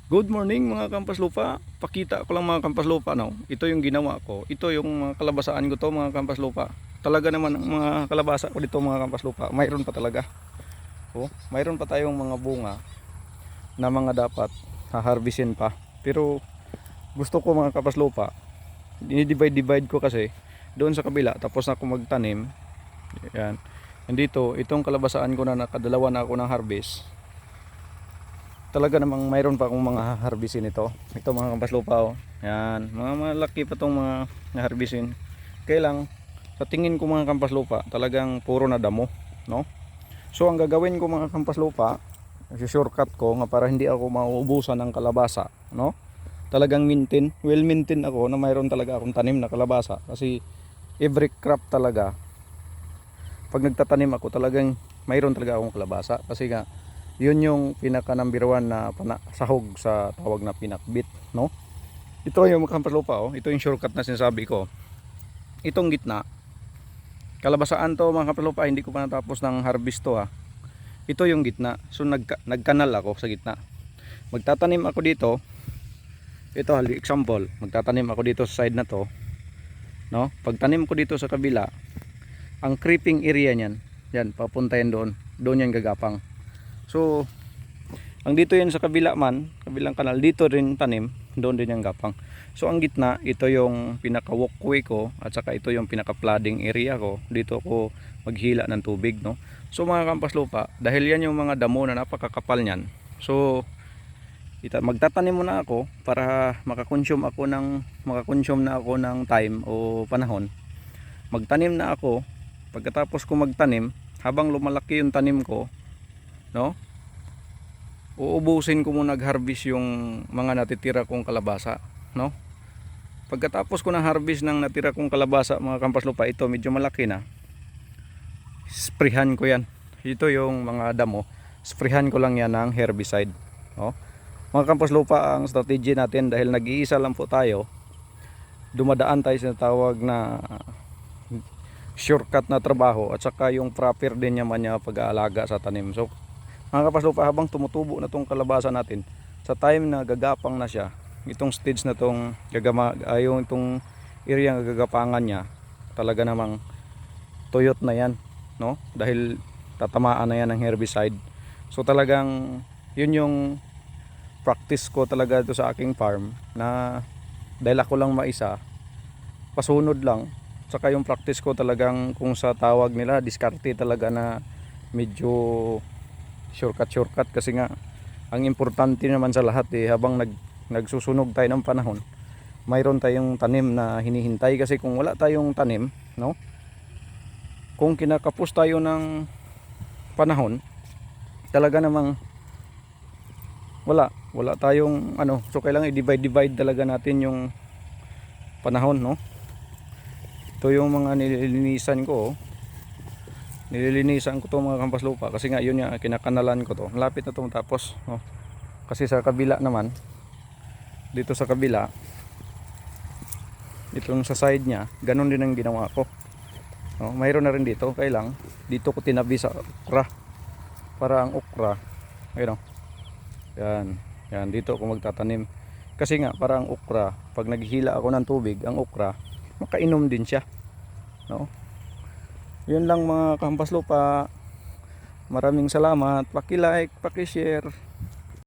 Good morning mga kampas lupa. Pakita ko lang mga kampas lupa, no. Ito yung ginawa ko. Ito yung mga kalabasaan ko to mga kampas lupa. Talaga naman ang mga kalabasa ko dito mga kampas lupa. Mayroon pa talaga. Oh, mayroon pa tayong mga bunga na mga dapat haharbisin pa. Pero gusto ko mga kampas lupa, dinidivide-divide ko kasi doon sa kabila tapos na ako magtanim. Yan. Nandito, itong kalabasaan ko na nakadalawa na ako ng harvest. Talaga namang mayroon pa akong mga harbisin ito. Ito mga kampas lupa, oh. Yan, mga malaki pa tong mga harbisin. Kaya lang sa tingin ko mga kampas lupa, talagang puro na damo, no? So ang gagawin ko mga kampas lupa, shortcut ko nga para hindi ako mauubusan ng kalabasa, no? Talagang well maintain ako na mayroon talaga akong tanim na kalabasa kasi every crop talaga pag nagtatanim ako talagang mayroon talaga akong kalabasa kasi nga yun yung pinaka number 1 na sahog sa tawag na pinakbit, no? Ito yung kampas lupa, oh. Ito yung shortcut na sinasabi ko. Itong gitna kalabasaan to mga kampas lupa, hindi ko pa natapos ng harvest to, ha. Ito yung gitna, so nagkanal ako sa gitna. Magtatanim ako dito. Ito example, magtatanim ako dito sa side na to, no? Pagtanim ko dito sa kabila, ang creeping area niyan, yan papunta yan doon yan gagapang. So, ang dito yan sa kabila man, kabilang kanal, dito rin tanim, doon din yung gapang. So, ang gitna, ito yung pinaka walkway ko, at saka ito yung pinaka flooding area ko. Dito ako maghila ng tubig, no? So, mga kampas lupa, dahil yan yung mga damo na napakakapal niyan. So, magtatanim muna ako para makakonsume na ako ng time o panahon. Magtanim na ako, pagkatapos ko magtanim, habang lumalaki yung tanim ko, no, uubusin ko muna nag-harvest yung mga natitira kong kalabasa, no. Pagkatapos ko na harvest ng natira kong kalabasa mga kampas lupa, ito medyo malaki na, sprayhan ko yan. Ito yung mga damo, sprayhan ko lang yan ng herbicide, no. Mga kampas lupa, ang strategy natin dahil nag-iisa lang po tayo, dumadaan tayo sa tawag na shortcut na trabaho at saka yung proper din naman niya pag-aalaga sa tanim. So mga kampas lupa, habang tumutubo na tong kalabasa natin, sa time na gagapang na siya, itong stage na tong yung itong area ng gagapangan niya, talaga namang tuyot na yan, no? Dahil tatamaan na yan ng herbicide. So talagang yun yung practice ko talaga ito sa aking farm, na dahil ako lang maisa, pasunod lang. Saka yung practice ko talagang kung sa tawag nila diskarte talaga, na medyo shortcut kasi nga ang importante naman sa lahat, habang nagsusunog tayo ng panahon, mayroon tayong tanim na hinihintay. Kasi kung wala tayong tanim, no, kung kinakapos tayo ng panahon, talaga namang wala tayong so kailangan i-divide talaga natin yung panahon, no. Ito yung mga nililinisan ko, nililinisan ko to mga kampas lupa kasi nga yun yung kinakanalan ko to. Malapit na to matapos, no? Kasi sa kabila naman, dito sa kabila, itong sa side nya, ganun din ang ginawa ko, no? Mayroon na rin dito, kaya lang dito ko tinabi sa okra, para ang okra, ayun, no? Yan dito ako magtatanim kasi nga para ang okra, pag naghihila ako ng tubig, ang okra makainom din siya, no? Yun lang mga kampas lupa. Maraming salamat. Paki-like, paki-share.